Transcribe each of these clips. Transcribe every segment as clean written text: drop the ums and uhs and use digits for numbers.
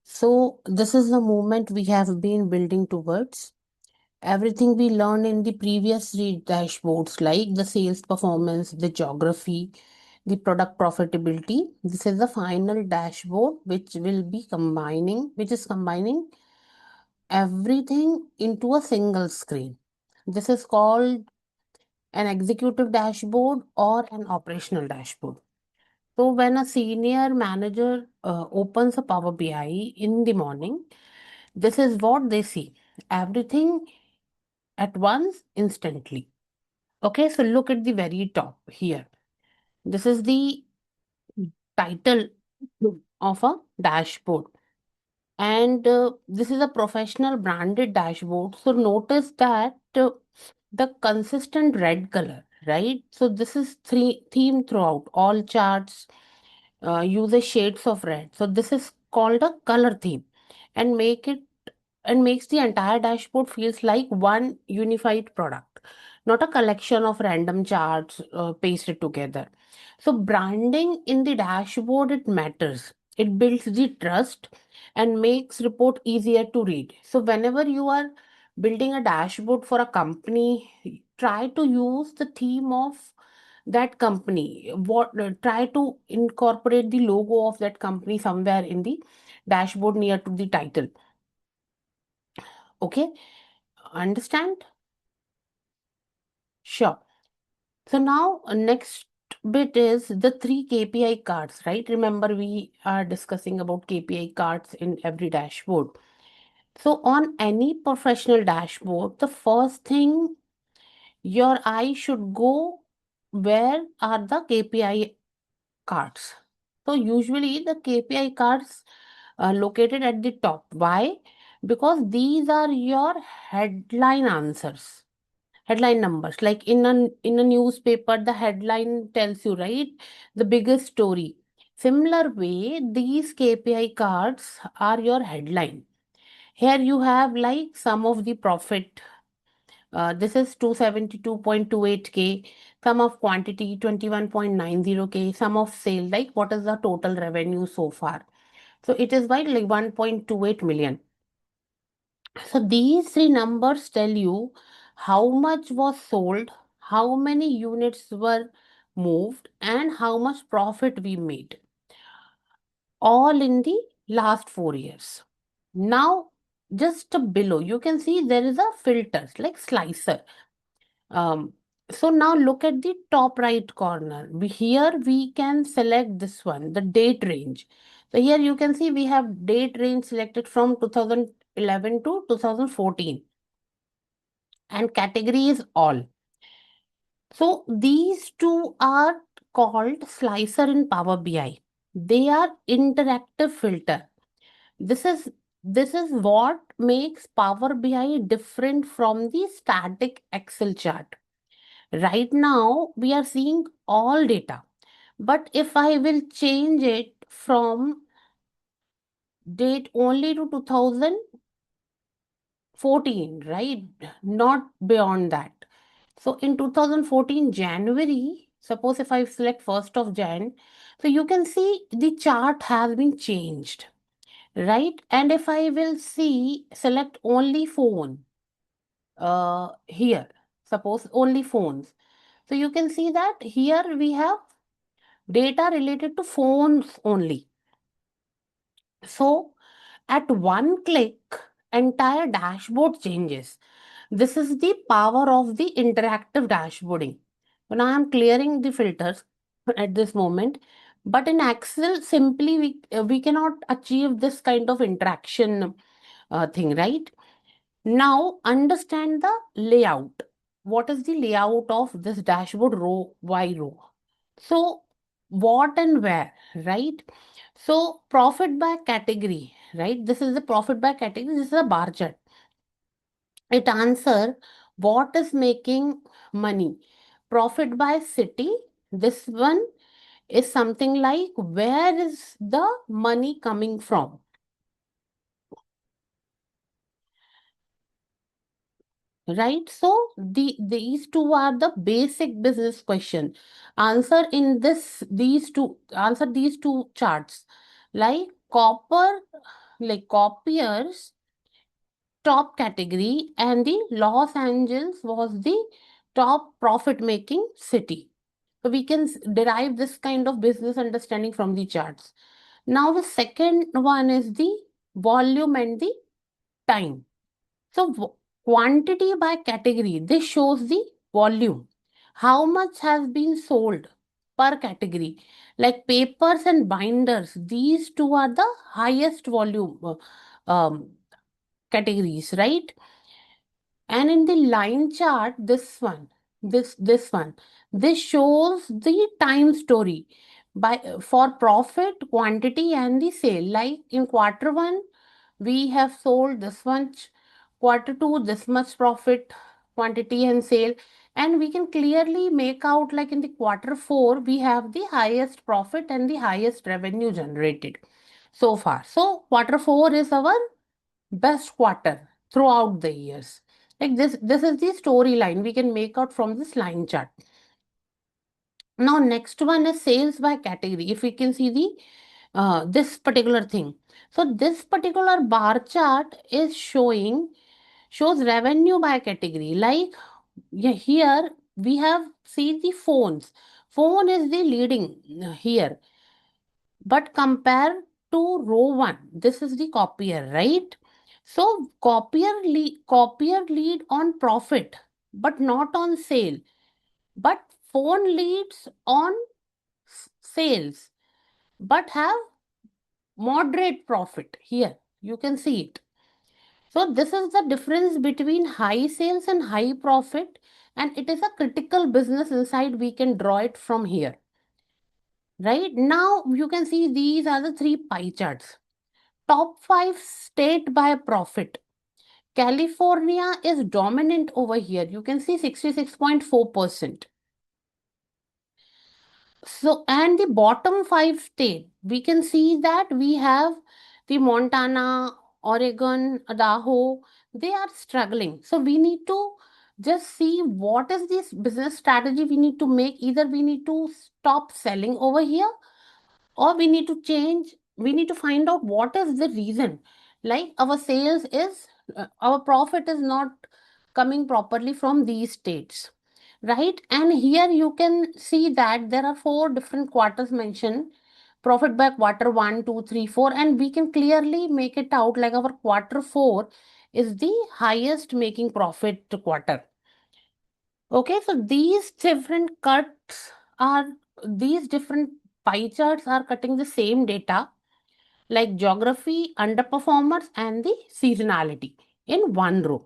So, this is the movement we have been building towards. Everything we learned in the previous three dashboards, like the sales performance, the geography, the product profitability, this is the final dashboard which is combining everything into a single screen. This is called an executive dashboard or an operational dashboard. So, when a senior manager opens a Power BI in the morning, this is what they see, everything at once, instantly. Okay, so look at the very top here. This is the title of a dashboard, and this is a professional branded dashboard. So, notice that the consistent red color, right? So, this is theme throughout all charts, uses shades of red. So this is called a color theme, and makes the entire dashboard feels like one unified product, not a collection of random charts pasted together. So branding in the dashboard, it matters. It builds the trust and makes report easier to read. So whenever you are building a dashboard for a company, try to use the theme of that company. What Try to incorporate the logo of that company somewhere in the dashboard near to the title. Okay, understand? Sure. So now next bit is the three KPI cards, right? Remember, we are discussing about KPI cards in every dashboard. So on any professional dashboard, the first thing your eye should go, where are the KPI cards? So usually the KPI cards are located at the top. Why? Because these are your headline answers, headline numbers. Like in a newspaper, the headline tells you, right, the biggest story. Similar way, these KPI cards are your headline. Here you have like some of the profit. This is 272.28K, sum of quantity 21.90K, sum of sale, like what is the total revenue so far. So it is by like 1.28 million. So these three numbers tell you how much was sold, how many units were moved, and how much profit we made, all in the last 4 years. Now, just below, you can see there is a filter like slicer. Um, so now look at the top right corner. Here we can select this one, the date range. So here you can see we have date range selected from 2011 to 2014, and category is all. So these two are called slicer in Power BI. They are interactive filter. This is this is what makes Power BI different from the static Excel chart. Right now, we are seeing all data. But if I will change it from date only to 2014, right? Not beyond that. So in 2014, January, suppose if I select 1st of Jan, so you can see the chart has been changed, right? And if I will select only phone, here, suppose only phones. So you can see that here we have data related to phones only. So at one click, entire dashboard changes. This is the power of the interactive dashboarding. So now I'm clearing the filters at this moment. But in Excel, simply we cannot achieve this kind of interaction thing, right? Now understand the layout. What is the layout of this dashboard row by row? So what and where, right? So profit by category, right? This is the profit by category. This is a bar chart. It answer what is making money. Profit by city. This one is something like where is the money coming from, right? So these two are the basic business question. Answer these two charts, like copper, like copiers, top category, and the Los Angeles was the top profit making city. So we can derive this kind of business understanding from the charts. Now the second one is the volume and the time. So quantity by category, this shows the volume. How much has been sold per category? Like papers and binders, these two are the highest volume categories, right? And in the line chart, this shows the time story by for profit, quantity, and the sale. Like in quarter one, we have sold this much, quarter two, this much profit, quantity, and sale. And we can clearly make out, like in the quarter four, we have the highest profit and the highest revenue generated so far. So quarter four is our best quarter throughout the years. Like this is the storyline we can make out from this line chart. Now next one is sales by category. If we can see the this particular thing, so this particular bar chart is shows revenue by category. Like, yeah, here we have seen the phones. Phone is the leading here, but compare to row 1, this is the copier, right? So copier lead on profit, but not on sale. But phone leads on sales, but have moderate profit. Here you can see it. So this is the difference between high sales and high profit, and it is a critical business insight. We can draw it from here. Right now, you can see these are the three pie charts. Top 5 state by profit. California is dominant over here. You can see 66.4%. So, and the bottom 5 state, we can see that we have the Montana, Oregon, Idaho, they are struggling. So, we need to just see what is this business strategy we need to make. Either we need to stop selling over here, or we need to change, we need to find out what is the reason. Like our sales is our profit is not coming properly from these states, right? And here you can see that there are four different quarters mentioned: profit by quarter 1, 2, 3, 4, and we can clearly make it out like our quarter 4 is the highest making profit quarter. Okay, so are these different pie charts are cutting the same data, like geography, underperformers, and the seasonality in one row.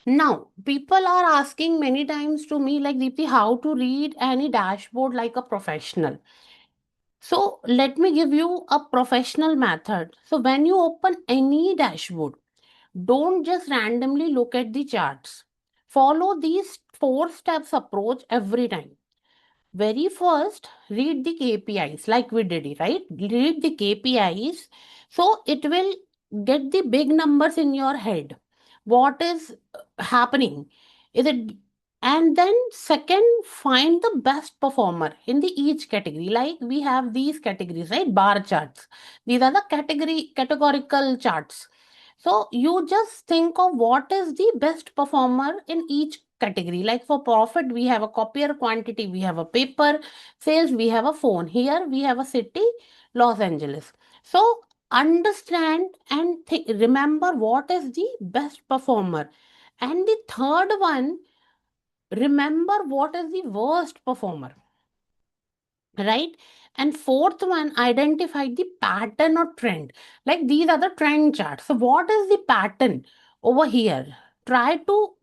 Now, people are asking many times to me, like, Deepti, how to read any dashboard like a professional. So let me give you a professional method. So when you open any dashboard, don't just randomly look at the charts. Follow these 4 steps approach every time. Very first, read the KPIs like we did it, right? Read the KPIs so it will get the big numbers in your head. What is happening? Is it, and then second, find the best performer in the each category. Like we have these categories, right? Bar charts. These are the categorical charts. So you just think of what is the best performer in each category. Like for profit, we have a copier, quantity, we have a paper, sales, we have a phone. Here we have a city, Los Angeles. So understand and remember what is the best performer. And the third one, remember what is the worst performer, right? And fourth one, identify the pattern or trend. Like these are the trend charts. So what is the pattern over here? Try to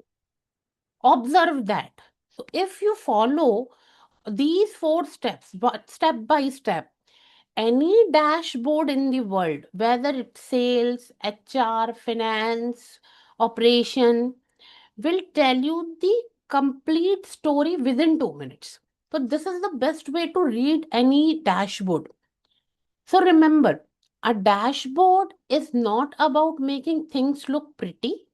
observe that. So if you follow these 4 steps, but step by step, any dashboard in the world, whether it's sales, HR, finance, operation, will tell you the complete story within 2 minutes. So this is the best way to read any dashboard. So remember, a dashboard is not about making things look pretty.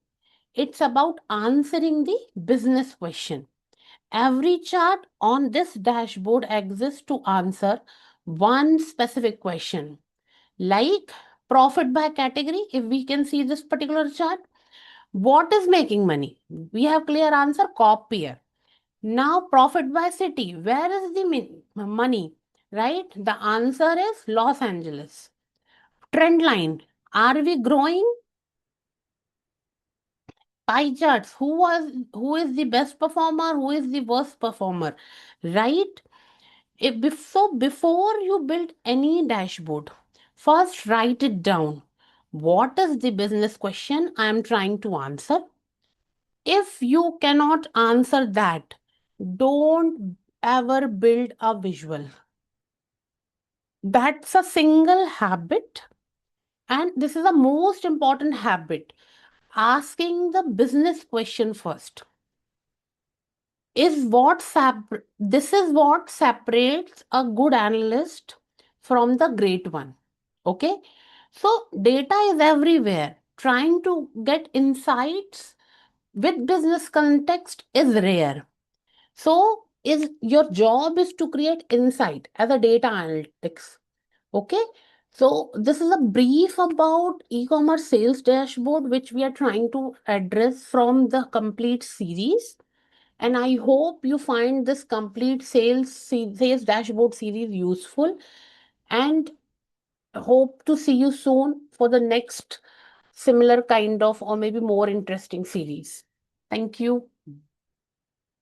It's about answering the business question. Every chart on this dashboard exists to answer one specific question, like profit by category. If we can see this particular chart, what is making money? We have clear answer, copier. Now, profit by city, where is the money? Right? The answer is Los Angeles. Trend line, are we growing? Pie charts, who is the best performer, who is the worst performer, right? So before you build any dashboard, first write it down. What is the business question I am trying to answer? If you cannot answer that, don't ever build a visual. That's a single habit, and this is the most important habit. Asking the business question first this is what separates a good analyst from the great one. Okay, so data is everywhere. Trying to get insights with business context is rare. So is your job is to create insight as a data analytics. Okay, so this is a brief about e-commerce sales dashboard which we are trying to address from the complete series. And I hope you find this complete sales dashboard series useful, and hope to see you soon for the next similar kind of or maybe more interesting series. Thank you.